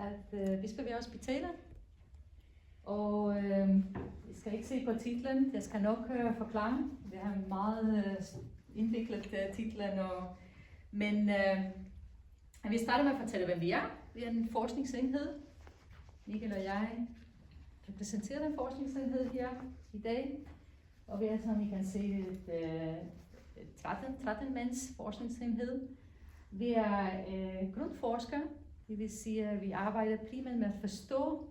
at vi skal være hospitaler. Og jeg skal ikke se på titlen, jeg skal nok forklare. Det er meget indviklet titlen. Men vi starter med at fortælle, hvem vi er. Vi er en forskningsenhed. Michael og jeg repræsenterer en forskningsenhed her i dag. Og vi er, som I kan se, et 13-mands forskningsenhed. Vi er grundforskere. Det vil sige, at vi arbejder primært med at forstå,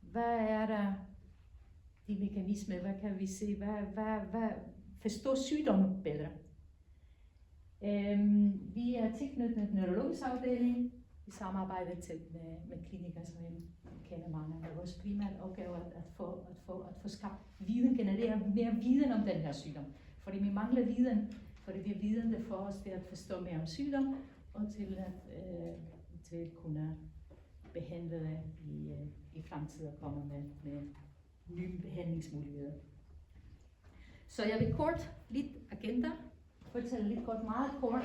hvad er der de mekanismer, hvad kan vi se, hvad forstå sygdommen bedre. Vi er tilknyttet en neurologisk afdeling. Vi samarbejder tæt med klinikere, som jeg kender mange af vores primære opgaver at få skabt viden, generere mere viden om den her sygdom. Fordi vi mangler viden, fordi det er viden, der får os til at forstå mere om sygdom, og til at kunne behandle det i fremtiden og komme med nye behandlingsmuligheder. Så jeg vil kort lidt agenda, fortælle lidt kort, meget kort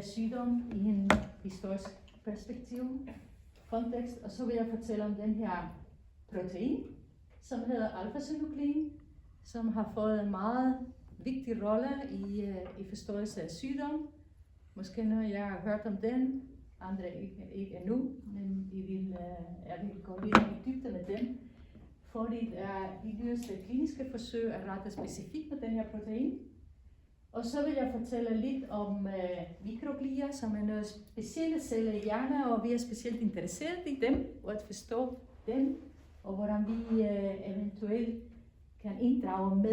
sygdom i en historisk perspektiv, kontekst, og så vil jeg fortælle om den her protein, som hedder alfa-synuklein, som har fået en meget vigtig rolle i forståelse af sygdom. Måske når jeg har hørt om den, andre ikke endnu, men jeg vil gå lidt i dybden med den. Fordi de nyeste kliniske forsøg er rettet specifikt med den her protein. Og så vil jeg fortælle lidt om mikroglia, som er nogle specielle celler i hjernen, og vi er specielt interesseret i dem, og at forstå dem, og hvordan vi eventuelt kan inddrage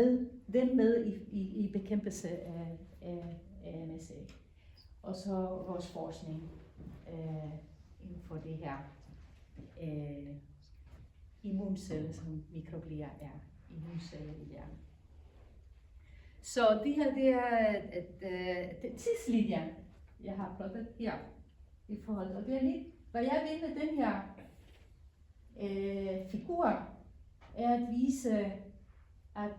dem med i bekæmpelse af MSA. Og så vores forskning inden for det her immunceller, som mikroglia er, immunceller i hjernen. Så det her, det er et tidslinje, jeg har plottet her i forhold. Og det er lidt, hvad jeg vil med den her figur, er at vise, at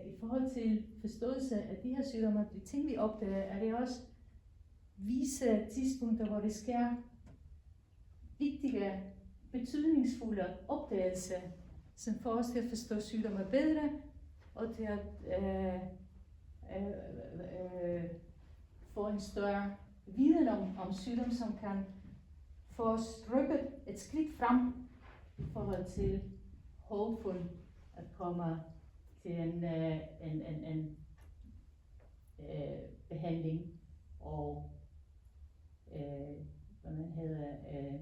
i forhold til forståelse af de her sygdomme, de ting vi opdager, er det også vise tidspunkter, hvor det sker vigtige, betydningsfulde opdagelser, som får os til at forstå sygdomme bedre, og til at få en større viden om sygdom, som kan få os rykket et skridt frem i forhold til håbfuld at komme til en behandling og hvad man hedder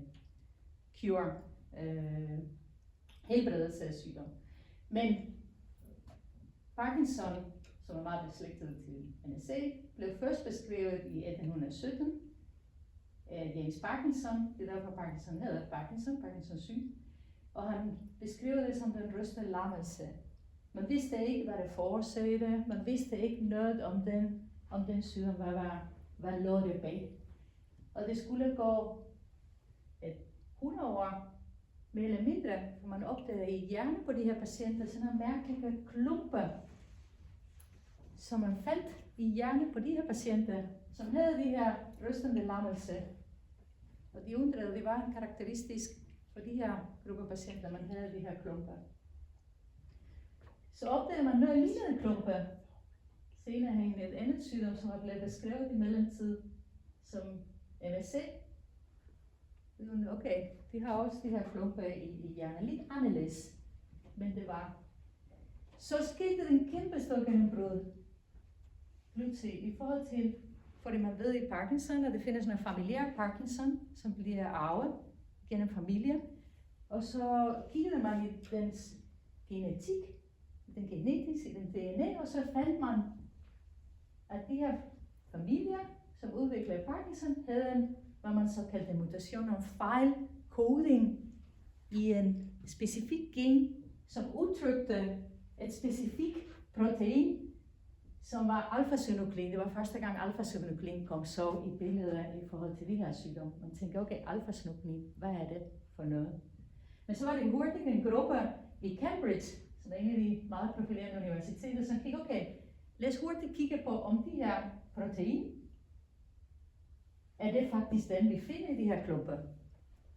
cure, helbredelse af sygdom. Men Parkinson, som er meget beslægtet til MSA, blev først beskrevet i 1817 af James Parkinson. Det er derfor Parkinson hedder Parkinson syg. Og han beskrev det som den rystende lammelse. Man vidste ikke, hvad det forårsagede det. Man vidste ikke noget om den sygdom, hvad lå det bag. Og det skulle gå 100 år, mere eller mindre, for man opdagede i hjernen på de her patienter sådan nogle mærkelige klumper, som man fandt i hjernen på de her patienter, som havde de her rystende lammelse. Og de undrede, det var karakteristisk for de her grupper patienter, man havde de her klumper. Så opdagede man noget lignende klumper. Senere hængende et andet sygdom, som er blevet beskrevet i mellemtid som MSA. Okay, de har også de her klumper i hjernen, lidt anderledes, men det var. Så skete en kæmpe stor gennembrud. Pludselig i forhold til, fordi man ved i Parkinson, at det findes en familiær Parkinson, som bliver arvet gennem familie. Og så kiggede man i dens genetik, den genetiske, i den DNA, og så fandt man, at de her familier, som udviklede Parkinson, havde en, hvad man så kaldte en mutation, en fejlkoding i en specifik gen, som udtrykte et specifikt protein, som var alfa-synuklein. Det var første gang alfa-synuklein kom så i billedet i forhold til de her sygdomme. Man tænker, okay, alfa-synuklein, hvad er det for noget? Men så var det hurtigt en gruppe i Cambridge, som er en af de meget profilerende universiteter, som kiggede, okay, lad os hurtigt kigge på, om de her protein, er det faktisk den, vi finder i de her klumper.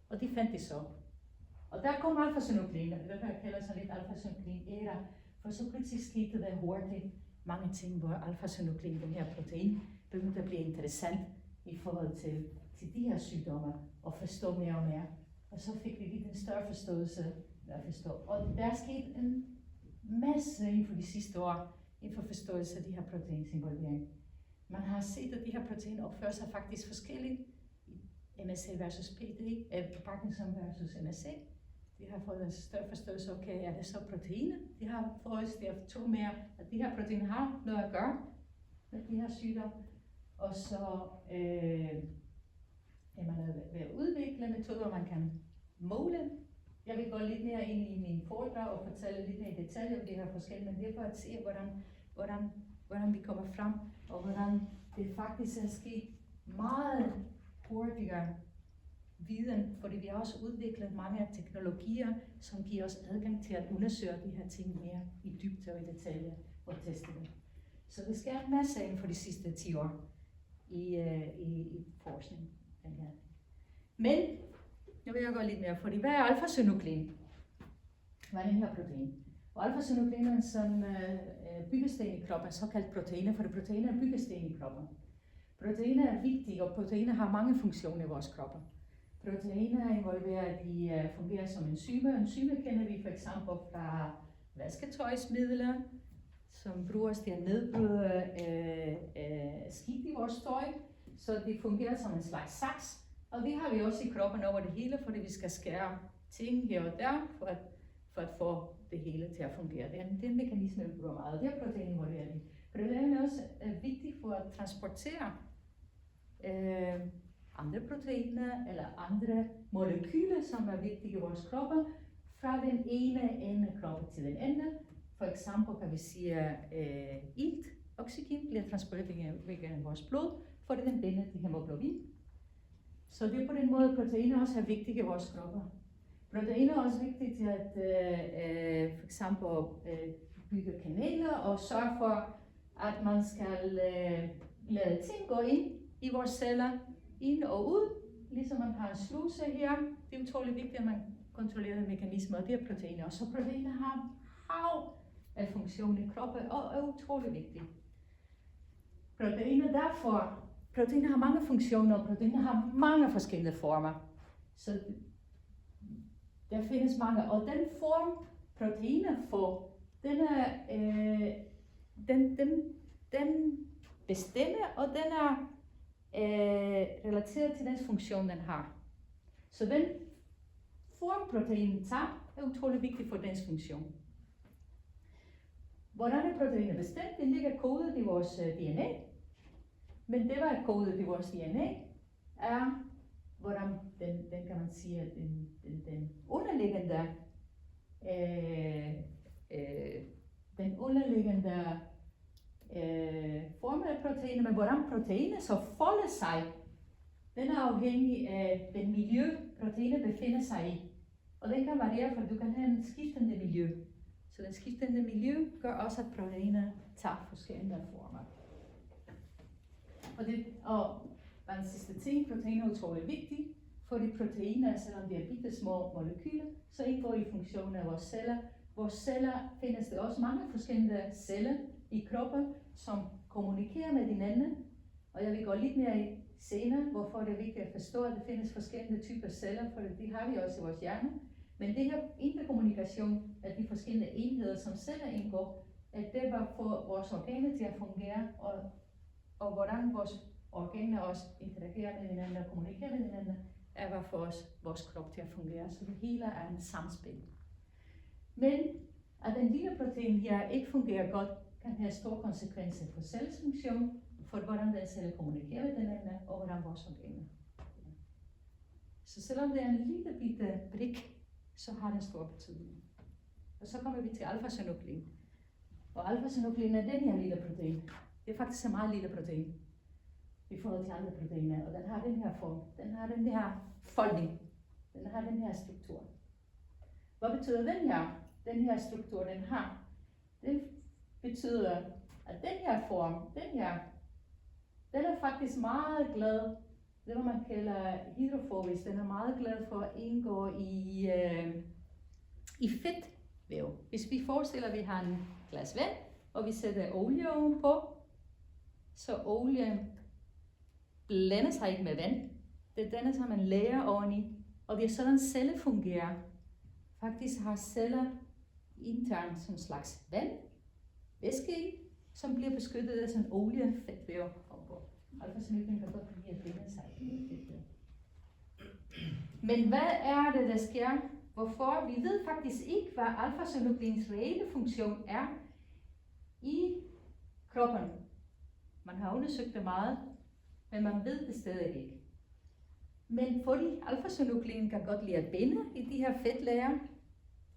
Og de fandt det så. Og der kom alfa-synuklein, og det der kalder sig lidt alfa-synuklein-æra, for så pludselig skete der hurtigt mange ting, hvor alfa-synuklein, den her protein, begyndte at blive interessant i forhold til de her sygdomme, og forstå mere og mere. Og så fik vi lidt en større forståelse at forstå. Og der er sket en masse inden for de sidste år, inden for forståelse af de her proteins involvering. Man har set, at de her proteiner opfører sig faktisk forskelligt. MSA versus PD, Parkinson versus MSA. De har fået en større forståelse, okay, er det så proteiner? De har fået os til at tro mere, at de her proteiner har noget at gøre med de her sygdomme. Og så er man ved at udvikle metoder, hvor man kan måle. Jeg vil gå lidt mere ind i min foredrag og fortælle lidt mere i detaljer om de her forskellige, men det er for at se, hvordan vi kommer frem, og hvordan det faktisk er sket meget hurtigere viden, fordi vi har også udviklet mange teknologier, som giver os adgang til at undersøge de her ting mere i dybde og i detaljer og teste dem. Så det sker en masse inden for de sidste 10 år i forskning. Men nu vil jeg gå lidt mere, fordi hvad er alfa-synuklein? Hvad er den her protein? Og alfa-synuklein er en sådan byggesten i kroppen, såkaldt proteiner, for proteiner er byggesten i kroppen. Proteiner er vigtige, og proteiner har mange funktioner i vores kroppe. Proteiner er involveret i fungerer som enzymer. Enzymer kender vi for eksempel fra vasketøjsmidler, som bruges til at nedbryde skidt i vores tøj. Så det fungerer som en slags saks. Og det har vi også i kroppen over det hele, fordi vi skal skære ting her og der, for at få det hele til at fungere. Det er en mekanisme, vi bruger meget. Det er protein involveret i. Protein er også vigtigt for at transportere andre proteiner eller andre molekyler, som er vigtige i vores kroppe, fra den ene ende af kroppen til den anden. For eksempel kan vi sige, at ilt, oxygen, bliver transporteret gennem vores blod, for den binder til hemoglobin. Så det er på den måde, proteiner også er vigtige i vores kroppe. Proteiner er også vigtige til at for eksempel bygge kanaler og sørge for, at man skal lade ting gå ind i vores celler, ind og ud, ligesom man har en sluse her. Det er utroligt vigtigt, at man kontrollerer mekanismer, og det er proteiner. Og så proteiner har hav af funktion i kroppen, og er utroligt vigtigt. Proteiner har mange funktioner, og proteiner har mange forskellige former. Så der findes mange, og den form, proteiner får, den bestemmer, og den er relateret til den funktion, den har. Så den form, proteinen tager, er utrolig vigtig for dens funktion. Hvordan er proteiner bestemt? Det ligger kodet i vores DNA. Men det, der er kodet i vores DNA, er, hvordan den kan man sige, at den underliggende form af proteiner, men hvordan proteiner så folder sig, den er afhængig af den miljø, proteiner befinder sig i. Og den kan variere, for du kan have en skiftende miljø. Så den skiftende miljø gør også, at proteiner tager forskellige former. Og den sidste ting, proteiner er utrolig vigtigt, fordi proteiner, selvom de er bitte små molekyler, så indgår i funktionen af vores celler. Vores celler findes der også mange forskellige celler i kroppen, som kommunikerer med hinanden. Og jeg vil gå lidt mere i senere, hvorfor det er vigtigt at forstå, at der findes forskellige typer celler, for det har vi også i vores hjerne. Men det her interkommunikation af de forskellige enheder, som celler indgår, at det var for vores organer til at fungere, og hvordan vores organer også interagerer med hinanden og kommunikerer med hinanden, er hvad for vores krop til at fungere. Så det hele er en samspil. Men at den lille protein her ikke fungerer godt, kan have store konsekvenser for cellens funktion, for hvordan den celle kommunikerer med hinanden, og hvordan vores organer. Så selvom det er en lille bitte brik, så har det stor betydning. Og så kommer vi til alfa-synuklein. Og alfa-synuklein er den her lille protein. Det er faktisk en meget lille protein i forhold til andre proteiner, og den har den her form. Den har den her foldning. Den har den her struktur. Hvad betyder den her struktur, den har? Det betyder, at den her form, den er faktisk meget glad det hvad man kalder hydrofobisk. Den er meget glad for at indgå i fedtvæv. Hvis vi forestiller, at vi har en glas vand, og vi sætter olie ovenpå, så olien blander sig ikke med vand. Det danner sig med en lager oveni, og det er sådan celler fungerer. Faktisk har celler internt som en slags vand, væske i, som bliver beskyttet af sådan en oliefedtvæv ovenpå. Alfa-synuklin kan godt lide at binde sig i fedtvæv. Men hvad er det, der sker? Hvorfor? Vi ved faktisk ikke, hvad alfa-synuklins reelle funktion er i kroppen. Man har undersøgt det meget, men man ved det stadig ikke. Men fordi alfa-synuklin kan godt lide at binde i de her fedtlager,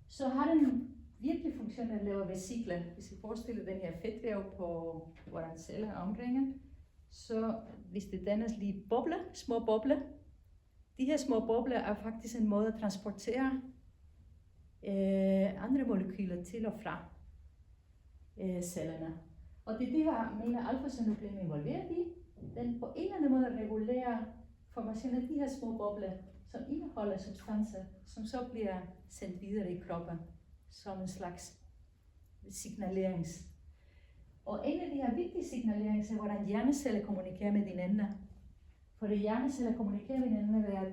så har den virkelig funktion at lave vesikler. Hvis I forestiller den her fedtvæv på vores celler omkring, så hvis det dannes lige bobler, små bobler, de her små bobler er faktisk en måde at transportere andre molekyler til og fra cellerne. Og det er det, jeg mener alfa-synuklin er involveret i. Den på en eller anden måde regulerer formationen af de her små bobler, som indeholder substanser, som så bliver sendt videre i kroppen som en slags signalerings. Og en af de her vigtige signaleringer er, hvordan hjerneceller kommunikerer med hinanden. For det hjerneceller kommunikerer med hinanden ved at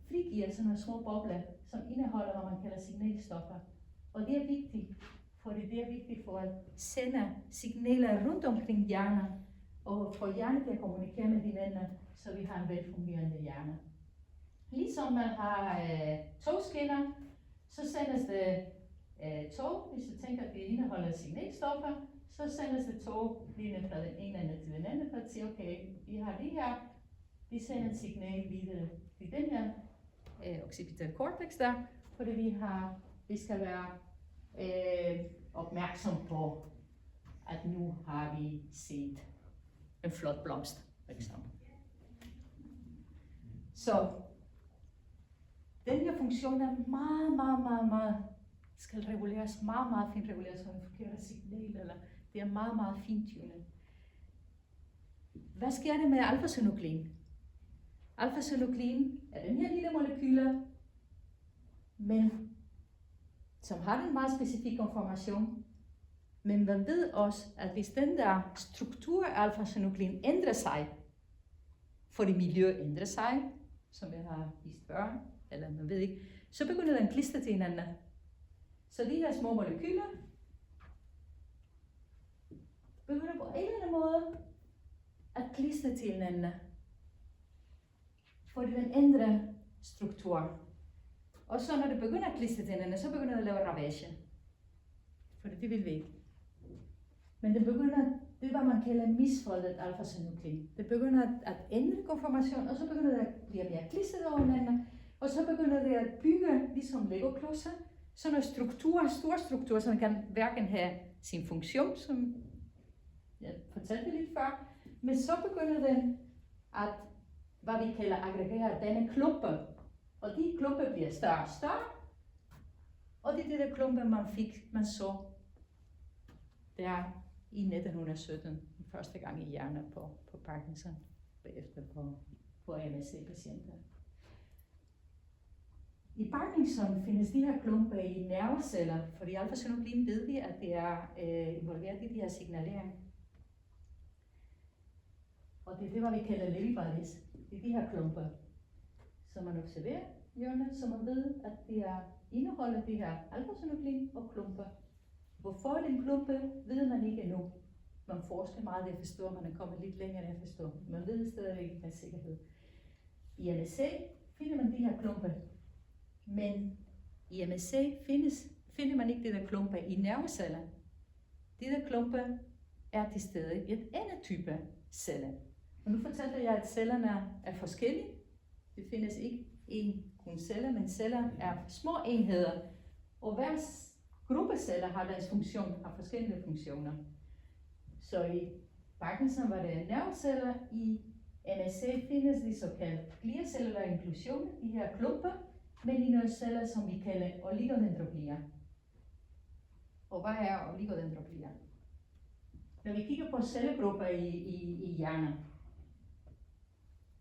frigive sådan nogle små bobler, som indeholder, hvad man kalder signalstoffer. Og det er vigtigt, for det er vigtigt for at sende signaler rundt omkring hjernen, og få hjernen til at kommunikere med hinanden, så vi har en velfungerende hjerne. Ligesom man har togskinner, så sendes det tog, hvis du tænker, at det indeholder signalstoffer, så sendes det toglinjer fra den ene ende til den anden, for at sige, okay, vi har det her, vi sender et signal videre til den her occipital cortex der, fordi vi skal være opmærksom på, at nu har vi set en flot blomst, for eksempel. Så den her funktion er meget skal reguleres meget fint reguleres, så den forkerte signal, eller det er meget fintunet. Hvad sker det med alfa-synuklin? Alfa-synuklin er den her lille molekyler, men som har en meget specifik information. Men man ved også, at hvis den der struktur af alfa-synuklin ændrer sig, fordi miljøet ændrer sig, som jeg har vist før, eller man ved ikke, så begynder den at klistre til hinanden. Så de her små molekyler begynder på en eller anden måde at klistre til hinanden, fordi den ændrer struktur. Og så når det begynder at klistre til hinanden, så begynder det at lave ravage. For det vil vi ikke. Men det er hvad man kalder misfoldet alfa-synuklin. Det begynder at ændre konformation, og så begynder det at blive mere klistret over hinanden, og så begynder det at bygge ligesom Lego-klodser, sådan en struktur, stor struktur, som kan hverken have sin funktion, som jeg fortalte lidt før, men så begynder den at, hvad vi kalder aggregere denne klumper, og de klumper bliver større og større, og det er de der klumper, man så der i 1917, første gang i hjernen på Parkinson, bagefter på MSC-patienter. I Parkinson findes de her klumper i nerveceller, fordi alfa-synuklin ved vi, at det er involveret i de her signalering. Og det er det, hvad vi kalder Lewy bodies. Det er de her klumper, som man observerer i hjørnet, så man ved, at det indeholder det her alfa-synuklin og klumper. Hvorfor den klumpe, ved man ikke endnu. Man forsker meget, det forstår, man er kommet lidt længere end at forstå. Man ved stadig ikke med sikkerhed. I MSC finder man de her klumper, men i MSC finder man ikke de der klumper i nerveceller. De der klumper er til stede i et andet type celler. Og nu fortalte jeg, at cellerne er forskellige. Det findes ikke en kun celler, men celler er små enheder. Og hver gruppe celler har deres funktion, har forskellige funktioner. Så i Parkinson var det nerveceller, i MSC findes de såkaldte gliacellular inklusioner, de her klumper, men i nogle celler, som vi kalder oligodendroglier. Og hvad er oligodendroglier? Når vi kigger på cellegrupper i hjernen,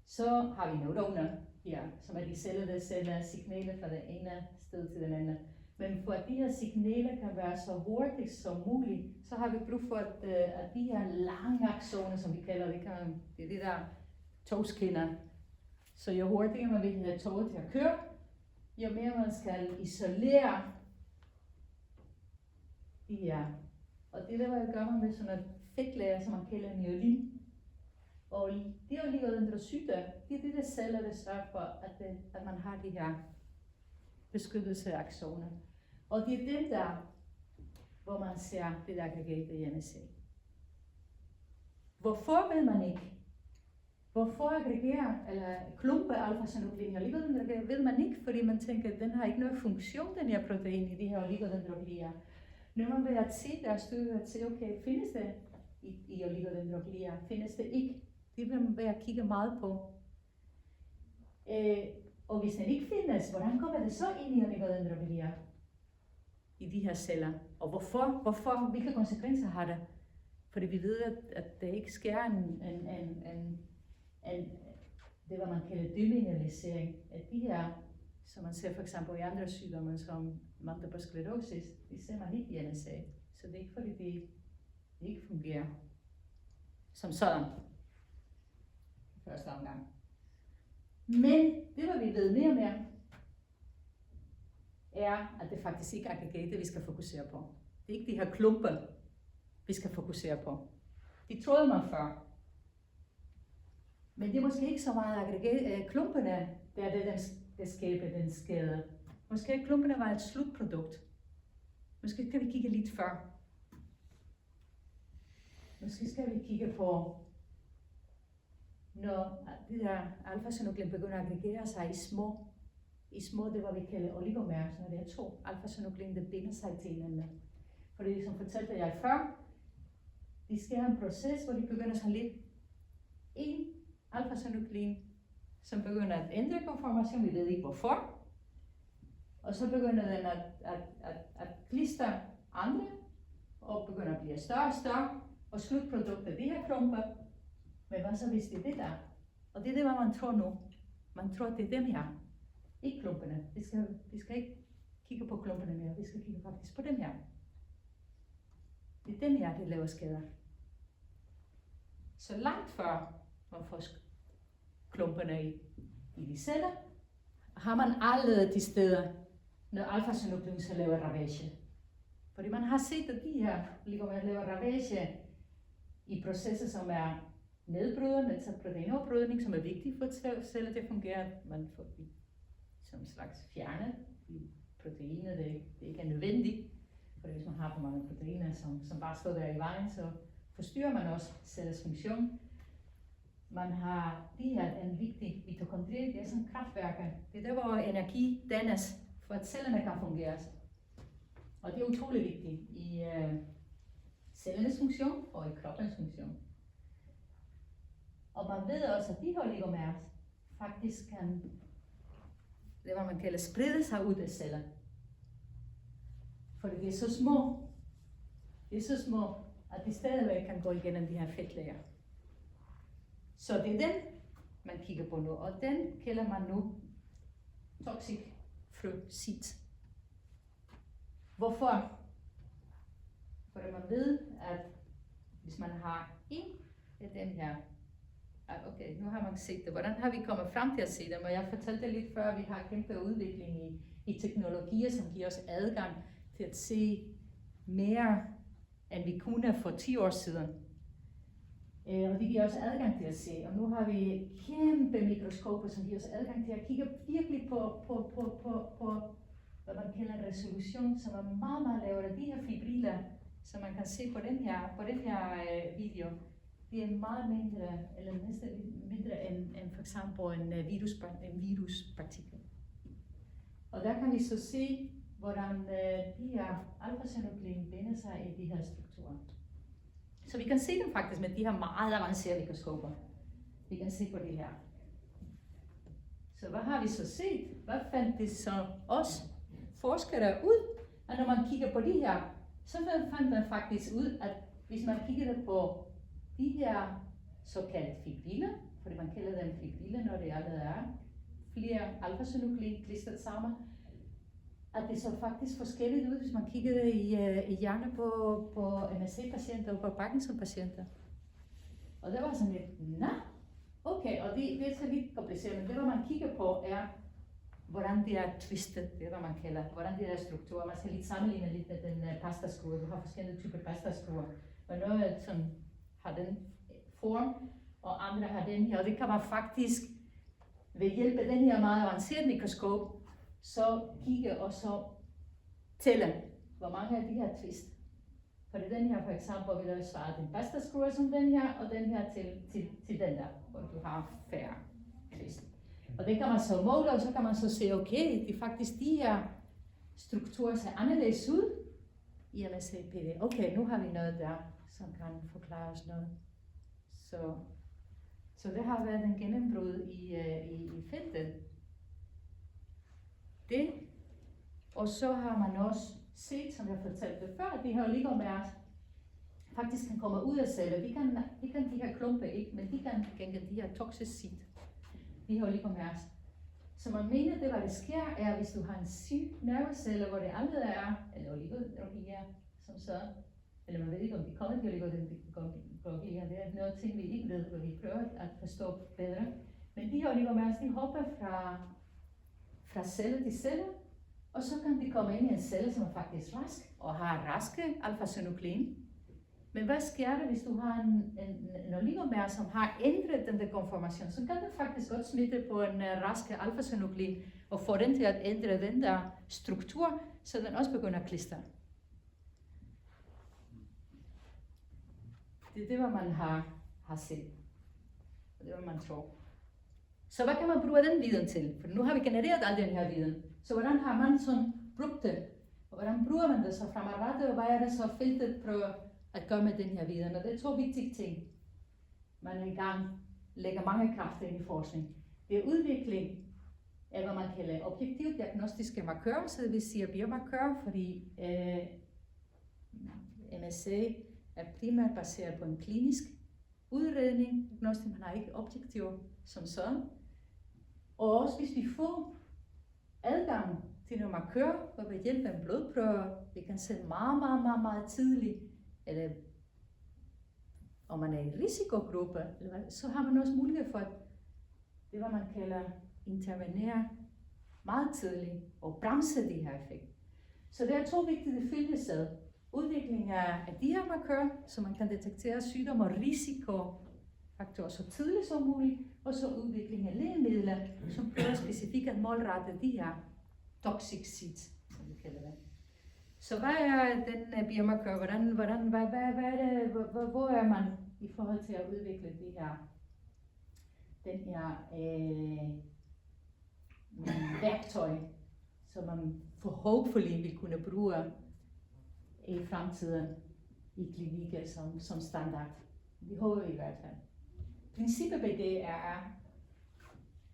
Så har vi neuroner her, som er de celler, der sender signaler fra det ene sted til den anden. Men for at de her signaler kan være så hurtigt som muligt, så har vi brug for, at de her lange aksoner, som vi kalder det, det er det der togskinner. Så jo hurtigere man vil have toget til at køre, jo mere man skal isolere de her. Og det der gør man med sådan et fedtlager, som man kalder myelin. Og de oligodendrocytter, det er de der celler, der sørger for, at man har de her beskyttelsesaksoner. Og det er dem der, hvor man ser det der aggregat i NSA. Hvorfor ved man ikke? Hvorfor aggregerer eller klumper alfa-synuklin i oligodendroglier, ved man ikke, fordi man tænker, at den har ikke nogen funktion, den her protein i de her oligodendroglier. Når man vil at se deres studier, at se, okay, findes det i oligodendroglier, findes det ikke? Det vil man være kigge meget på. Og hvis den ikke findes, hvordan kommer det så ind i oligodendroglier? I de her celler. Og hvorfor? Hvilke konsekvenser har det? Fordi vi ved, at der ikke sker det, hvad man kalder demineralisering af de her, som man ser for eksempel i andre sygdomme, som multiple sclerosis, det ser man ikke i NSA. Så det er ikke fordi, det ikke fungerer som sådan. Første omgang. Men det, hvad vi ved mere og mere, er, at det faktisk ikke er aggregater, vi skal fokusere på. Det er ikke de her klumper, vi skal fokusere på. De troede man før. Men det er måske ikke så meget klumperne, der er det, der skaber den skade. Måske klumperne var et slutprodukt. Måske skal vi kigge lidt før. Måske skal vi kigge på, når det der alfa-synuklin begynder at aggregere sig i små, det var vi kalder oligomers, når det er to alfa-synuklin, der binder sig til hinanden. Fordi som fortalte jeg før, de sker en proces, hvor de begynder sådan lidt en alfa-synuklin, som begynder at ændre konformation, vi ved ikke hvorfor. Og så begynder den at klistre andre, og begynder at blive større og større, og slutproduktet af de her klumper. Men hvad så hvis det er det der? Og det er det, hvad man tror nu. Man tror, det er dem her. Ikke klumperne. Vi skal ikke kigge på klumperne mere, vi skal kigge faktisk på dem her. Det er dem her, der laver skader. Så langt før man får klumperne i de celler, har man allerede de steder, når alfa-synuklin så laver ravage. Fordi man har set, at de her laver ravage i processer, som er nedbrydende, altså proteinopbrydning, som er vigtigt for at celler til at fungere. Man får de som slags fjerne de proteiner, det ikke er nødvendigt. For hvis man har for mange proteiner, som bare står der i vejen, så forstyrrer man også cellers funktion. Man har de her, den vigtige mitokondrier, det er sådan kraftværker. Det er der, hvor energi dannes, for at cellerne kan fungere. Og det er utrolig vigtigt i cellernes funktion og i kroppens funktion. Og man ved også, at de her oligomers faktisk kan, det hvad man kalder, sprede sig ud af celler. For det er så små. Det er så små, at de stadigvæk kan gå igennem de her fedtlager. Så det er den, man kigger på nu, og den kalder man nu toxic fructit. Hvorfor? Fordi man ved, at hvis man har en af dem her, okay, nu har man set det. Hvordan har vi kommet frem til at se dem? Og jeg fortalte lidt før, at vi har kæmpe udvikling i teknologier, som giver os adgang til at se mere, end vi kunne for 10 år siden. Og det giver os adgang til at se. Og nu har vi kæmpe mikroskoper, som giver os adgang til at kigge virkelig på hvad man kalder en resolution, som er meget, meget lavere. De her fibriller, som man kan se på den her video, det er meget mindre, eller næsten mindre end for eksempel en viruspartikel. Og der kan vi så se, hvordan de her alfa-synuklin binder sig i de her strukturer. Så vi kan se dem faktisk med de her meget avancerede mikroskoper. Vi kan se på det her. Så hvad har vi så set? Hvad fandt det så os forskere ud? At når man kigger på de her, så fandt man faktisk ud, at hvis man kigger på de her såkaldte fibriller, fordi man kalder dem fibriller, når det allerede er flere alfa-synuklein klistret sammen, at det så faktisk forskelligt ud, hvis man kigger i hjernen på MSC-patienter og på Parkinson-patienter. Og det var sådan lidt, okay, og det er så lidt kompliceret, men det, hvad man kigger på, er, hvordan det er twistet, det er, hvad man kalder, hvordan det er struktur. Man skal lidt sammenligne lidt med den pastaskruer. Du har forskellige typer pastaskruer, og noget sådan har den form, og andre har den her, og det kan man faktisk ved hjælp af den her meget avancerede mikroskop, så kigge og så tælle, hvor mange af de her twist. For den her for eksempel vil jeg svare den pastaskruer som den her, og den her til den der, hvor du har færre twist. Og det kan man så måle, og så kan man så se, okay, det er faktisk de her strukturer ser anderledes ud i MSCPD. Okay, nu har vi noget der, som kan forklare os noget. Så det har været en gennembrud i feltet. Det. Og så har man også set, som jeg fortalte før, at de her oligomers faktisk kan komme ud af celler. De kan de her klumpe ikke, men de kan gengæld de her toxicid. De her oligomers. Så man mener, det hvad det sker, er, hvis du har en syg nervecelle, hvor det allerede er, eller oligodendroglier, som så, eller man ved ikke, om de kommer til oligodendroglier, det er noget ting, vi ikke ved, hvor vi prøver at forstå bedre. Men de her oligomers, de hopper fra celle til celle, og så kan de komme ind i en celle, som er faktisk rask, og har raske alfa-synuklein. Men hvad sker der, hvis du har en oligomer, som har ændret den der konformation? Så kan den faktisk godt smitte på en raske alfa-synuklein, og få den til at ændre den der struktur, så den også begynder at klistre. Det er det, hvad man har set. Det er, hvad man tror. Så hvad kan man bruge den viden til? For nu har vi genereret al den her viden. Så hvordan har man sådan brugt det? Og hvordan bruger man det så fremadrettet? Og hvad er det så feltet prøver at gøre med den her viden? Og det er to vigtige ting. Man engang lægger mange kræfter ind i forskning. Det er udvikling af, hvad man kalder objektive diagnostiske markører, så det vil sige biomarkører, fordi MSC er primært baseret på en klinisk udredning. Diagnostik, man har ikke objektiv som sådan. Og også hvis vi får adgang til nogle markører, hvor ved hjælp af en blodprøve, vi kan se meget tidligt, eller om man er i risikogruppe, så har man også mulighed for, at det hvad man kalder intervenere meget tidligt og bremse de her effekter. Så det er to vigtige følgesæd. Udvikling af de her markører, så man kan detektere sygdom og risikofaktorer så tidligt som muligt, og så udvikling af lægemidler, som prøver specifikt at målrette de her toxic seeds, som vi kalder det. Så hvad er den biomarkør? Hvor er man i forhold til at udvikle den her værktøj, som man forhåbentlig vil kunne bruge i fremtiden i klinikker som standard. Det håber vi i hvert fald. Princippet ved det er,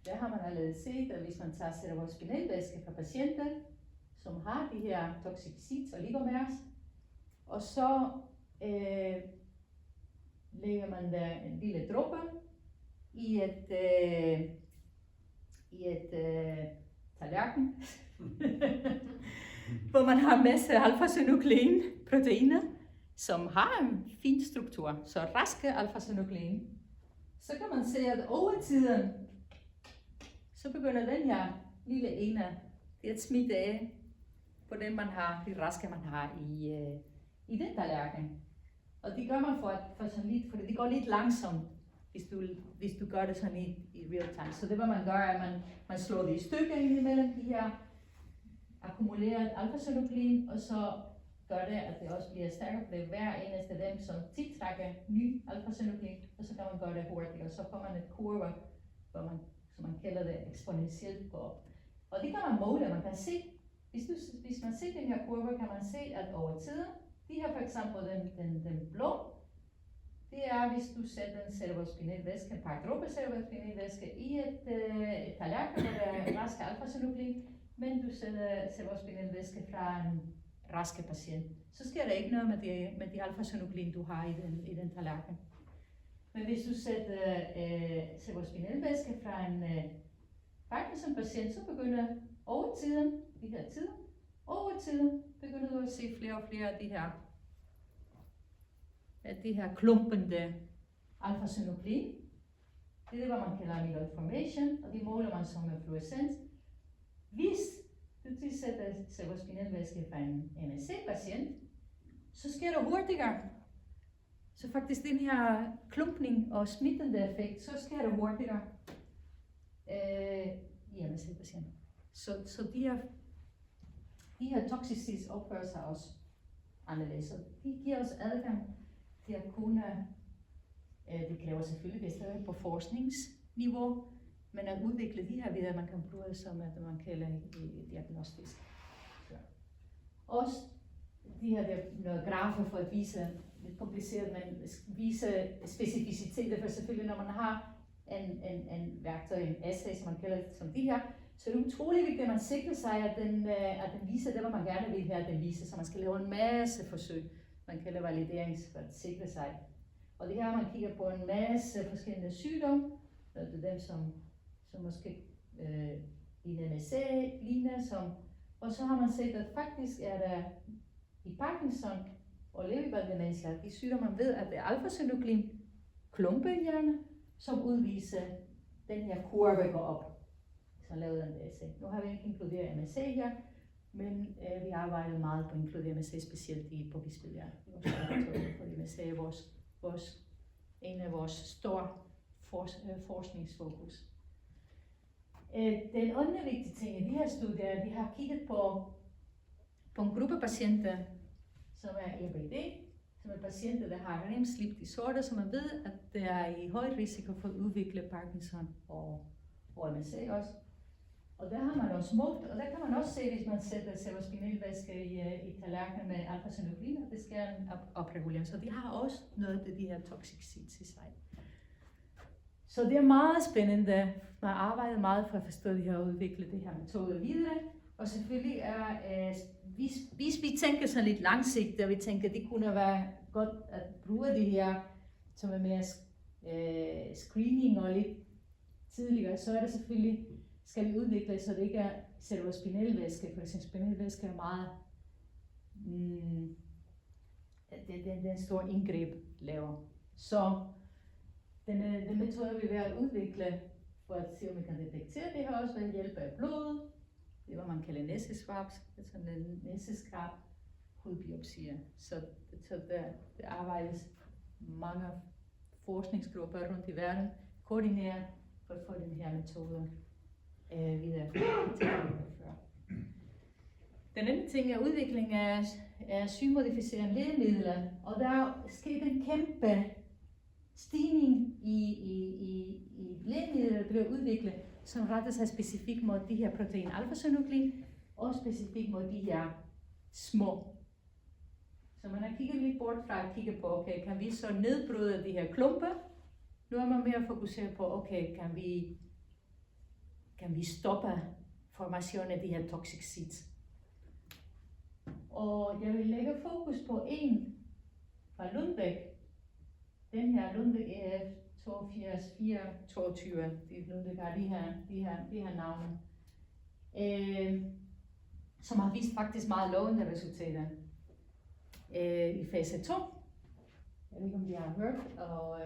der har man allerede set, at hvis man tager cerebrospinalvæske fra patienter, som har de her toxic seeds og oligomers, og så lægger man der en lille dråbe i et tallerken, hvor man har en masse alfa-synuklein proteiner, som har en fin struktur, så raske alfa-synuklein. Så kan man se, at over tiden, så begynder den her lille ene at smitte af på den man har, de raske man har i den tallerken. Og det gør man for sådan lidt, for det går lidt langsomt, hvis du gør det sådan i real time. Så det hvad man gør, er, at man slår det i stykker ind imellem de her akkumuleret alfa-synuklein, og så gør det, at det også bliver stærkere, for det er hver eneste af dem, som tiltrækker ny alfa-synuklein, og så kan man gøre det hurtigt, og så får man et kurve, som man kalder det eksponentielt på. Og det kan man måle, man kan se, hvis man ser den her kurve, kan man se, at over tiden, de her for eksempel den blå, det er, hvis du sætter en cerebrospinal væske, en par dråber cerebrospinal væske i et tallerken, hvor der er raske alfa-synuklein, men du sætter cerebrospinal væske fra en raske patient, så sker der ikke noget med de alfa-synuklein, du har i den tallerken. Men hvis du sætter cerebrospinalvæske fra en Parkinson-patient, så begynder over tiden begynder du at se flere og flere af de her klumpende alfa-synuklin. Det er det, hvad man kalder amyloid formation, og de måler man som fluorescens. Hvis du tilsætter cerebrospinalvæske fra en MSC-patient, så sker det hurtigere. Så faktisk den her klumpning og smittende effekt, så sker det hurtigere i MSC-patienter. Så de her toxicities opfører sig også anderledes. Så de giver os adgang til at kunne, det kræver selvfølgelig stadig på forskningsniveau, men at udvikle de her videre, man kan bruge det som, at man kalder diagnostisk. Ja. Også de her grafer for at vise, lidt kompliceret, men vise specificiteter, for selvfølgelig når man har en værktøj, en assay, som man kalder det som de her, så er det utroligt vigtigt, at man sikrer sig, at den viser det, hvad man gerne vil have, at den viser, så man skal lave en masse forsøg, man kalder validerings for at sikre sig. Og det her, man kigger på en masse forskellige sygdomme, det er dem, som måske ligner MSC, og så har man set, at faktisk er der i Parkinson og Lewy-body-dementia, de sygdomme, man ved, at det er alfa-synuklin klumpehjerne, som udviser den her kurve går op. Så lavede den det. Nu har vi ikke inkluderet MSC her, men vi arbejder meget på at inkludere MSC, specielt på Bispebjerg. Fordi MSC er en af vores store forskningsfokus. Den anden vigtige ting i de her studier, vi har kigget på en gruppe patienter, som er EBD, som er patienter, der har REM sleep disorder, som man ved, at det er i høj risiko for at udvikle Parkinson og MSC også. Og der har man også målt, og der kan man også se, hvis man sætter cerebrospinalvæske i tallerkener med alfa-synuklin, at det sker en opregulering. Så de har også noget af de her toxicities i sig. Så det er meget spændende. Man har arbejdet meget for at forstå de her og udvikle det her metode videre. Og selvfølgelig hvis vi tænker sådan lidt langsigtet, og vi tænker, at det kunne være godt at bruge det her, som er mere screening og lidt tidligere, så er det selvfølgelig, skal vi udvikle, så det ikke er cerebrospinalvæske, for eksempel spinalvæske er meget, det er en stor indgreb laver. Så den metode vi vil at udvikle, for at se om vi kan detektere det her også ved hjælp af blodet. Det er, hvad man kalder næsesvabs, altså en næseskrab hudbiopsier. Så der arbejdes mange forskningsgrupper rundt i verden, koordineret for at få den her metode videre til at udføre. Den anden ting er udvikling af synmodificerende lægemidler, og der er sket en kæmpe stigning i lægemidler, der bliver udviklet, som retter sig specifikt mod de her protein alfa-synuklin, og specifikt mod de her små. Så man har kigget lidt bort fra at kigge på, okay, kan vi så nedbryde de her klumper? Nu er man mere fokuseret på, okay, kan vi stoppe formationen af de her toxicities? Og jeg vil lægge fokus på en fra Lundbeck. Den her Lundbeck EF 82422, Lundbeck har de her navne, som har vist faktisk meget lovende resultater i fase 2. Jeg ved ikke, om de har hørt, og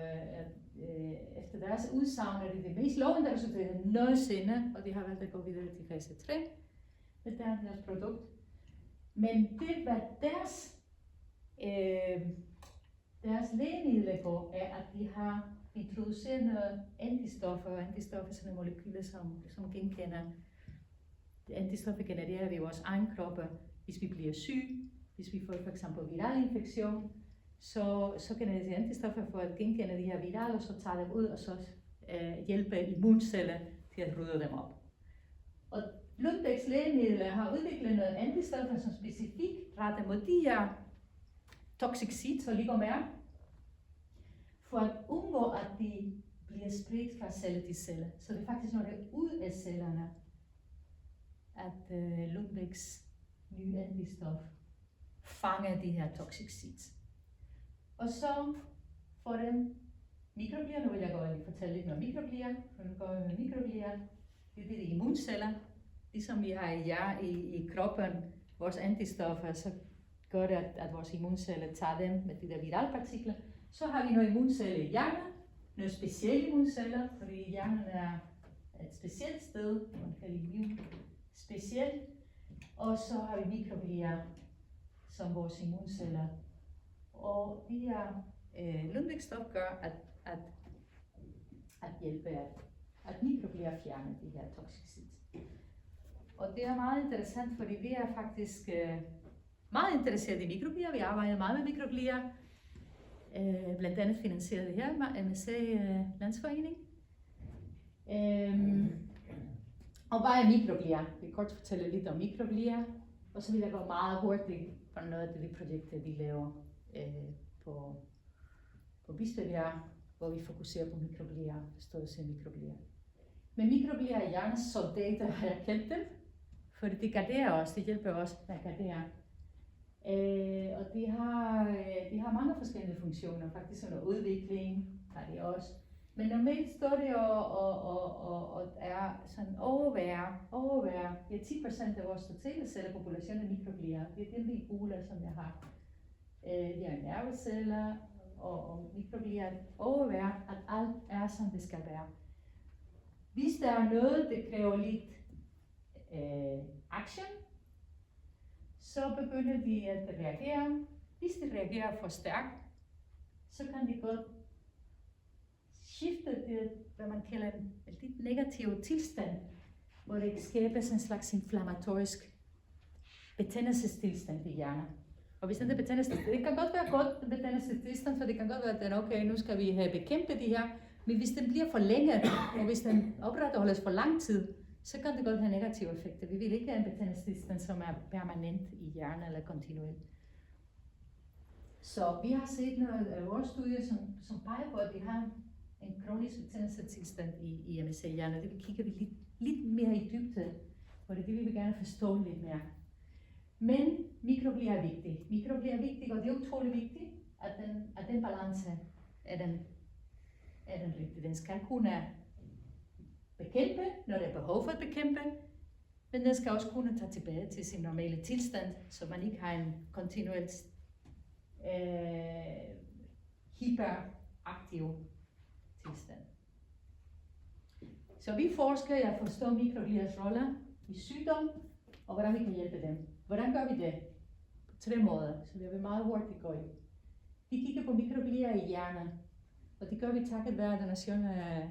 efter deres udsagn er det mest lovende resultater nogensinde, og de har valgt at gå videre til fase 3 med deres produkt. Men det, hvad deres lægemidler går, er, at de har introduceret noget antistoffer, og antistoffer er sådan nogle molekyler, som genkender. Antistoffer genererer vi i vores egen kroppe, hvis vi bliver syge, hvis vi får for eksempel viral infektion, så genererer antistoffer for at genkende de her virale, og så tager dem ud, og så hjælper immunceller til at rydde dem op. Og Lundbecks lægemidler har udviklet noget antistoffer, som specifikt retter mod de her toxicities og ligomer, for at undgå, at de bliver spredt fra celle til celle. Så det er faktisk, når det er ud af cellerne, at Lundbecks nye antistof fanger de her toxicities. Og så får den mikroglier. Nu vil jeg gå ind og fortælle lidt om mikroglier. Nu går vi med mikroglier. Det er de immunceller. Ligesom vi har i kroppen vores antistoffer, så gør det, at vores immunceller tager dem med de der viralpartikler. Så har vi nogle immunceller i hjernen, nogle specielle immunceller, fordi hjernen er et specielt sted, man kan lide specielt. Og så har vi mikroglier som vores immunceller. Og de her Lundvik-stof gør, at hjælpe at mikroglier fjerner de her toxicitet. Og det er meget interessant, fordi vi er faktisk meget interesseret i mikroglier. Vi arbejder meget med mikroglier, blandt andet finansieret her med MSC Landsforening. Og hvad er mikroglier? Jeg vil kort fortælle lidt om mikroglier, og så vil jeg gå meget hurtigt på noget af de projekter, vi laver på Bispebjerg, hvor vi fokuserer på mikroglier, forståelse af mikroglier. Men mikroglier er hjernes soldater, har jeg kendt dem, for det garderer os, det hjælper os med at gardere. Og de har mange forskellige funktioner, faktisk under udvikling har de også. Men normalt står det og er sådan overvære. Det er 10% af vores totale cellepopulation af mikroglier. Det er dem vi gule, som jeg har. Vi har nerveceller og mikroglier overvære, at alt er som det skal være. Hvis der er noget, det kræver lidt action, så begynder de at reagere. Hvis de reagerer for stærkt, så kan de godt skifte det, hvad man kalder en lidt negativ tilstand, hvor det skabes en slags inflammatorisk betændelsestilstand i hjernen. Og hvis den er det kan godt være godt betændelsestilstand, for det kan godt være, at den okay, nu skal vi have bekæmpet de her, men hvis den bliver for længe, og hvis den opretholdes for lang tid, så kan det godt have negative effekter. Vi vil ikke have en betændelsestilstand, som er permanent i hjernen eller kontinuerligt. Så vi har set noget af vores studie, som peger på, at vi har en kronisk betændelsestilstand i MSC-hjernen. Det kigger vi lidt mere i dybde, for det vil vi gerne forstå lidt mere. Men mikroglier er vigtigt. Mikroglier er vigtigt, og det er utroligt vigtigt, at den balance er den rigtige. Den skal kunne bekæmpe, når der er behov for at bekæmpe, men den skal også kunne tage tilbage til sin normale tilstand, så man ikke har en kontinuelt hyperaktiv tilstand. Så vi forsker i at forstå mikrogliers rolle i sygdom, og hvordan vi kan hjælpe dem. Hvordan gør vi det? På 3 måder, så det vil meget hurtigt gå i. Vi kigger på mikroglier i hjernen, og det gør vi takket være donation af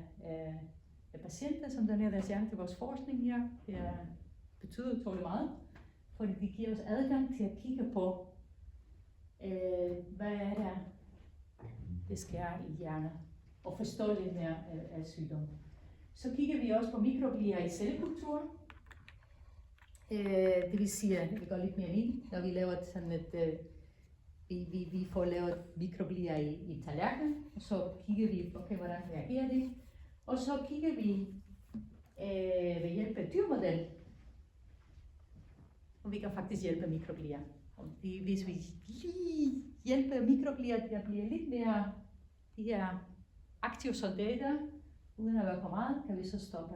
patienter, som donerer deres hjerne til vores forskning her. Det betyder utroligt meget, fordi det giver os adgang til at kigge på, hvad er det sker i hjernen, og forstå lidt mere af sygdom. Så kigger vi også på mikroglier i cellekultur. Det vil sige, at vi går lidt mere ind, når vi laver sådan et, vi får lavet mikroglier i tallerkenen, og så kigger vi, okay, hvordan reagerer de, og så kigger vi ved hjælp af dyrmodel, og vi kan faktisk hjælpe mikroglier. Og hvis vi lige hjælper mikroglier til at blive lidt mere de her aktive soldater, uden at være for meget, kan vi så stoppe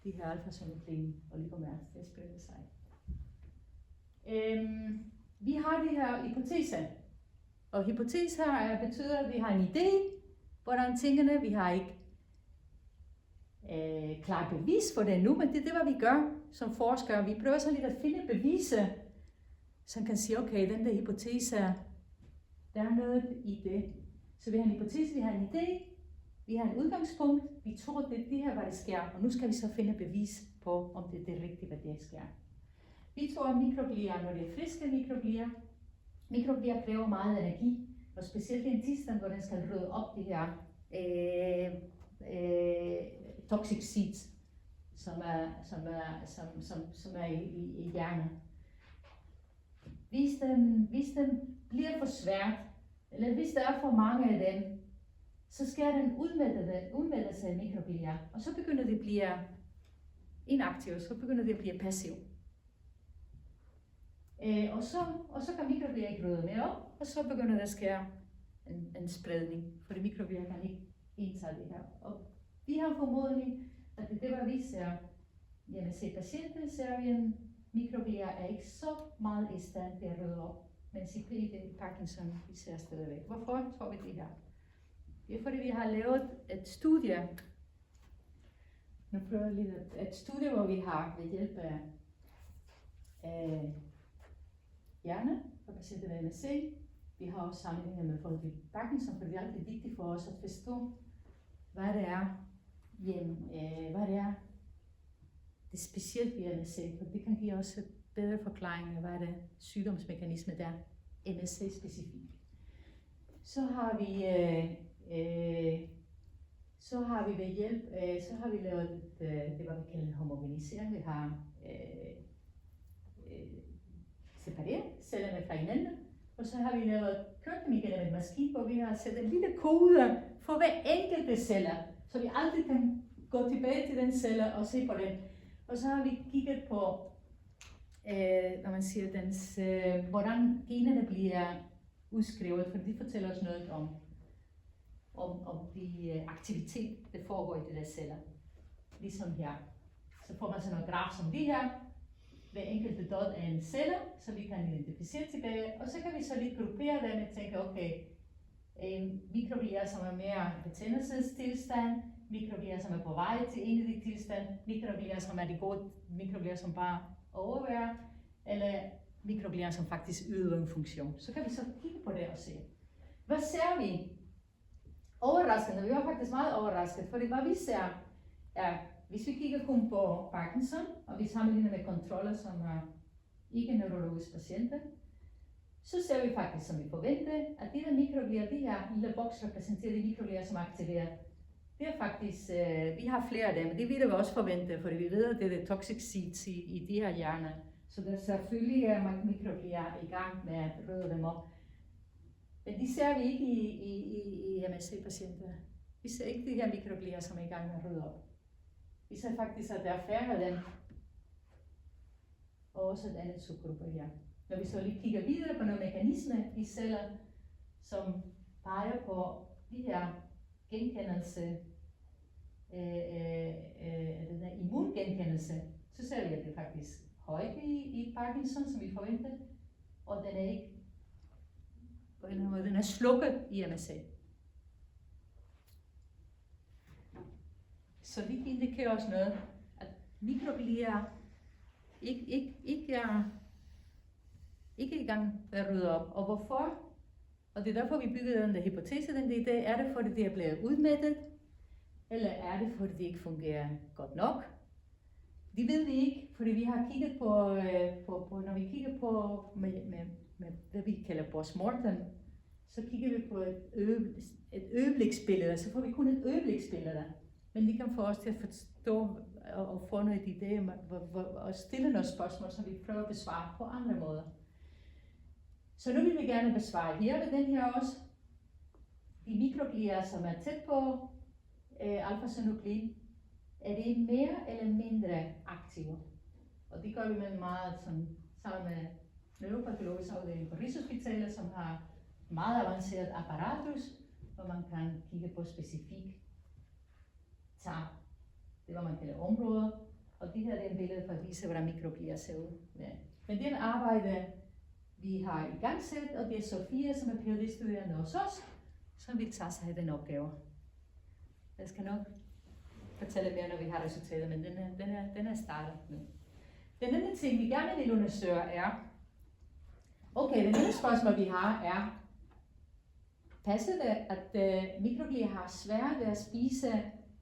de her alfa-synuklin og oligomers til at sprede sig. Vi har de her hypoteser, og hypoteser betyder, at vi har en idé, hvordan tingene, vi har ikke klart bevis for det nu, men det er det, hvad vi gør som forskere. Vi prøver så lidt at finde beviser, som kan sige, okay, den der hypotese, der er noget i det. Så vi har en hypotese, vi har en idé, vi har en udgangspunkt, vi tror, det er det her, hvad det sker, og nu skal vi så finde bevis på, om det er det rigtige, hvad det sker. Vi tror, at mikroglier, når det er friske mikroglier kræver meget energi, og specielt i en tilstand, hvor den skal rydde op de her toxic seeds, som er i hjernen. Hvis den bliver for svært, eller hvis der er for mange af dem, så sker den udmeldelse af mikroglier, og så begynder det at blive inaktiv, så begynder det at blive passiv. Og så kan mikroglier ikke rydde mere op, og så begynder der at ske en spredning, for mikroglier kan ikke ensartet her. Og vi har formodentlig, at det var vi ser, jamen se patienter, ser vi en mikroglia er ikke så meget i stand til at rydde op, mens i Parkinson, vi ser stadigvæk. Hvorfor tror vi det her? Det er fordi, vi har lavet et studie. Nu prøver jeg lige et studie, hvor vi har ved hjælp af hjerne for patienter med MSC. Vi har også sammenlignet med folk med Parkinson, for det er altid vigtigt for os at forstå, hvad det er, hvad det er, det specielt ved MSC, for det kan give os et bedre forklaring af, hvad det sygdomsmekanisme der er MSC specifikt. Så har vi ved hjælp, så har vi lavet det hvad vi kalder homogenisering. Vi har separeret cellerne fra hinanden, og så har vi lavet kørt med en maskine, hvor vi har sat en lille kode for hver enkelte celler, så vi altid kan gå tilbage til den celle og se på den. Og så har vi kigget på, når man siger, hvordan generne bliver udskrevet, for de fortæller os noget om de aktivitet, der foregår i de der celler. Ligesom her. Så får man sådan noget graf som det her. Hver enkelte dot af en celle, så vi kan identificere tilbage. Og så kan vi så lige gruppere dem og tænke, okay, mikroglia, som er mere betændelsestilstand, mikroglia, som er på vej til enelig tilstand, mikroglia, som er de gode mikroglia, som bare overværer, eller mikroglia, som faktisk yder en funktion. Så kan vi så kigge på det og se. Hvad ser vi? Overraskende, vi var faktisk meget overrasket, fordi hvad vi ser er, hvis vi kigger kun på Parkinson, og vi sammenligner med kontroller, som er ikke neurologiske patienter, så ser vi faktisk, som vi forventede, at de der mikroglia, de her lille boks repræsenterer de mikroglia, som er aktiveret. Det er faktisk, vi har flere af dem, det vil vi også forvente, fordi vi ved, at det er toxic seeds i de her hjerner. Så der selvfølgelig er mikroglia i gang med at rydde dem op. Men de ser vi ikke i MSC-patienter. Vi ser ikke de her mikroglia, som er i gang med at rydde op. Vi ser faktisk, at der er færre af dem. Og også et andet subgruppe her. Når vi så lige kigger videre på nogle mekanismer i celler, som peger på de her genkendelse, den her immungenkendelse, så ser vi, at det er faktisk højt i Parkinson, som vi forventede, og den er ikke på en måde, den er slukket i MSC. Så det indikerer også noget, at mikroglia ikke er i gang med at rydde op. Og hvorfor? Og det er derfor, vi byggede den der hypotese, den idé. Er det, fordi det er blevet udmattet? Eller er det, fordi det ikke fungerer godt nok? Det ved vi ikke, fordi vi har kigget på når vi kigger på med hvad vi kalder postmortem, så kigger vi på et øjebliksbillede, så får vi kun et øjebliksbillede. Men det kan få os til at forstå og få noget idé og stille nogle spørgsmål, som vi prøver at besvare på andre måder. Så nu vil vi gerne besvare her ved den her også. De mikroglia, som er tæt på alfa-synuklin, er det mere eller mindre aktive? Og det gør vi med meget sammen med neuropatologisk afdeling på Rigshospitalet, som har meget avanceret apparatus, hvor man kan kigge på specifikt tarm. Det var man kalder områder, og det her er en billede for at vise, hvordan mikroglia ser ud. Ja. Men det er en arbejde, vi har i gang sat, og det er Sofia, som er Ph.D.-studerende hos os, som vil tage sig af den opgave. Jeg skal nok fortælle mere, når vi har resultatet, men den er startet nu. Den anden ting, vi gerne vil undersøge er, okay, den anden spørgsmål, vi har er, passer det, at mikroglia har svært ved at spise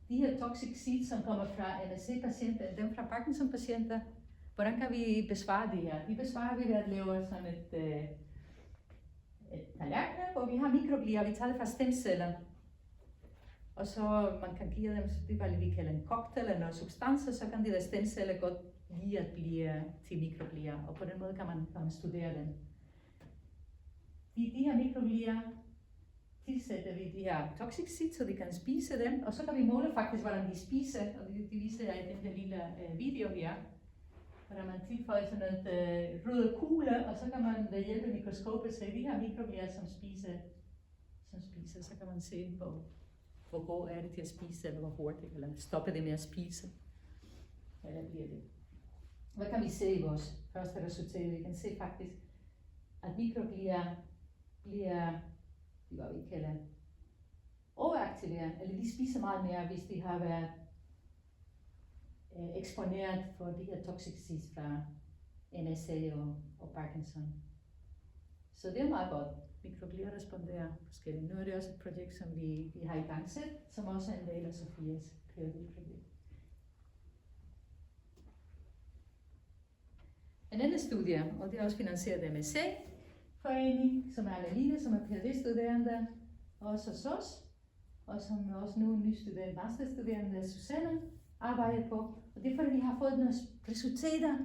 de her toxic seeds, som kommer fra MSC-patienter, end dem fra Parkinson-patienter? Hvordan kan vi besvare det her? Vi besvarer ved at lave sådan et tallerken, hvor vi har mikroglia, vi tager det fra stemceller. Og så man kan give dem, det er vi kalder en cocktail eller noget substanser, så kan de der stemceller godt lide at blive til mikroglia, og på den måde kan man studere dem. De her mikroglia tilsætter vi de her toxic seeds, så de kan spise dem, og så kan vi måle faktisk, hvordan de spiser, og det viser jeg i den her lille video her, hvor man tilføjer sådan et røde kugle, og så kan man ved hjælp af mikroskopet se de her mikroglia, som spiser, så kan man se på hvor god er det til at spise, eller hvor hurtigt, eller stoppe det med at spise. Eller bliver det. Hvad kan vi se i vores første resultat? Vi kan se faktisk, at mikroglia bliver, hvad vi kalder, overaktiveret, eller de spiser meget mere, hvis de har været eksponeret for de her toxicities fra NSA og Parkinson. Så det er meget godt. Mikroglia responderer forskelligt. Nu er det også et projekt, som vi har i gang selv, som også er en del af Sofias PhD-projekt. En anden studie, og det er også finansieret af MSA-forening, som er Anneline, som er PhD-studerende, også hos os, og som også nu en ny student, masterstuderende, Susanne, arbejder på. Og det er fordi, vi har fået nogle resultater.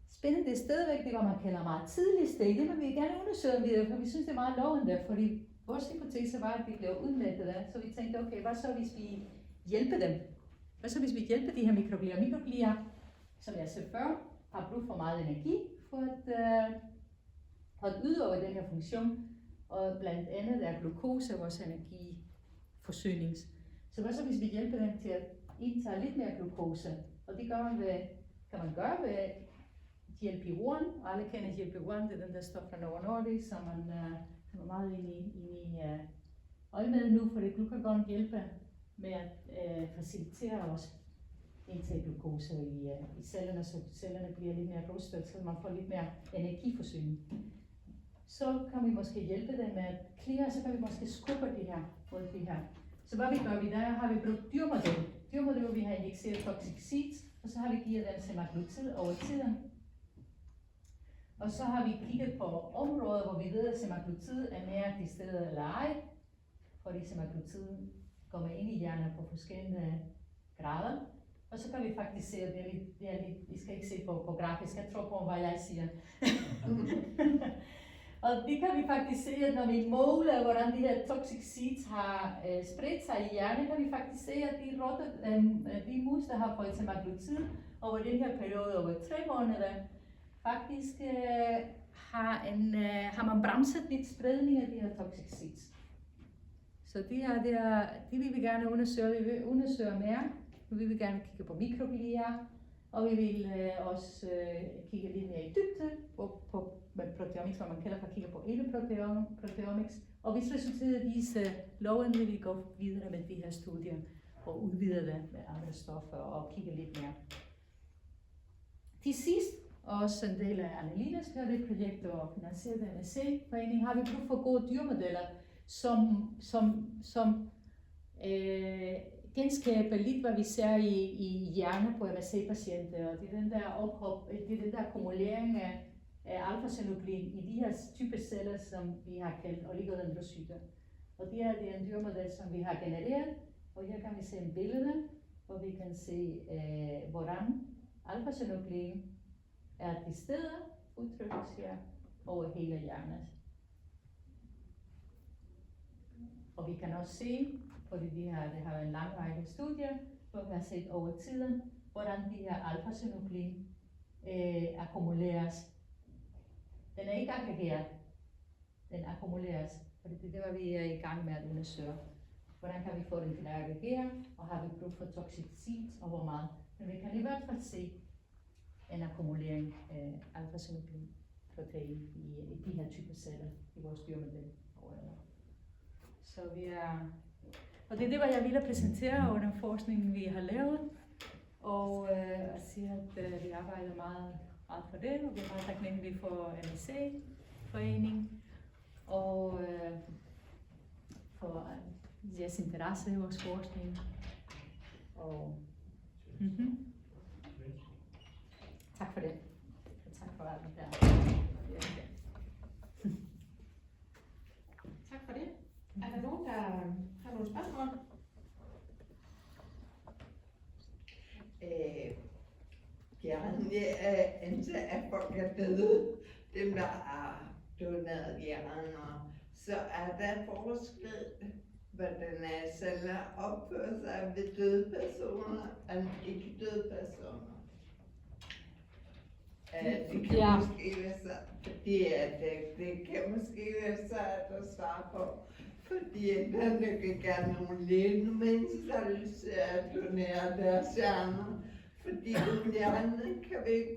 Spændende stadigvæk, det var man kalder meget tidligt steg. Det vil vi gerne undersøge videre, for vi synes, det er meget lovende, fordi vores hypotese var, at de blev udmattet, så vi tænkte, okay, hvad så hvis vi hjælper dem? Hvad så hvis vi hjælper de her mikroglia? Mikroglia, som jeg sagde før, har brug for meget energi for at udøve den her funktion, og blandt andet er glukose vores energiforsyning. Så hvad så hvis vi hjælper dem til at indtage lidt mere glukose? Og det kan man gøre ved GLP-1. Alle kender GLP-1, det er den der stof fra Novo Nordisk, som man er meget inde i øjemed nu, for det glukagon hjælper med at facilitere vores indtage glukose i cellerne, så cellerne bliver lidt mere rustet, så man får lidt mere energiforsyning. Så kan vi måske hjælpe dem med at klire, så kan vi måske skubbe de her. Så hvad vi gør vi der, har vi brugt dyrmodel. Dyrmodel, hvor vi har injiceret toxic seeds, og så har vi givet dem semaglutid over tiden. Og så har vi kigget på områder, hvor vi ved, at semaglutid er mere til stede eller ej, fordi semaglutid kommer ind i hjernen på forskellige grader. Og så kan vi faktisk se, at det er lidt, vi skal ikke se på grafisk, jeg tror på, hvad jeg siger. Og det kan vi faktisk se, at når vi måler, hvordan de her toxic seeds har spredt sig i hjernen, kan vi faktisk se, at de mus, der har fået semaglutid over den her periode over 3 måneder, faktisk har man bremset lidt spredning af de her toxic seeds. Så det vil vi gerne undersøge. Vi vil undersøge mere. Vi vil gerne kigge på mikroglia, og vi vil også kigge lidt mere i dybde på proteomics, hvad man kalder for at kigge på proteomics. Og hvis resultatet viser loven, vil vi gå videre med de her studier og udvide det med andre stoffer og kigge lidt mere. Til sidst, også en del af Annelines PhD-projekt og finansieret af MSA-forening, har vi brug for gode dyrmodeller, som genskaber lidt, hvad vi ser i hjernen på MSA-patienter, og det er den der akkumulering af alfa-synuklin i de her type celler, som vi har kaldt oligodendrocyter. Og det er en dyrmodel, som vi har genereret, og her kan vi se en billede, hvor vi kan se, hvordan alfa-synuklin er til stede, udtrykkes her over hele hjernen. Og vi kan også se, fordi det har en lang række studier, hvor vi har set over tiden, hvordan de her alfa-synuklin akkumuleres. Den er ikke aggregeret, den akkumuleres, fordi det var vi i gang med at undersøge. Hvordan kan vi få den til at aggregere, og har vi brug for toxic seeds, og hvor meget. Men vi kan i hvert fald se en akkumulering af alfa-synuklin protein i de her typer celler i vores dyrmodel. Så og det er det, hvad jeg ville præsentere over den forskning, vi har lavet. Og jeg siger, at vi arbejder meget for det, og vi er meget taknemmelige for MSA-forening, og for jeres interesse i vores forskning. Og, tak for det. Og tak for alt det der. Tak for det. Er der nogen, der har nogle spørgsmål? Gerne antager, at folk er døde, dem der har doneret hjernen, og så er der forskel, hvordan celler opfører sig ved døde personer og ikke døde personer. Det kan måske være så, fordi det kan måske være svært at svare på, Fordi der vil gerne nogle læge mennesker, der donere deres hjerner. Fordi hjernen kan vi ikke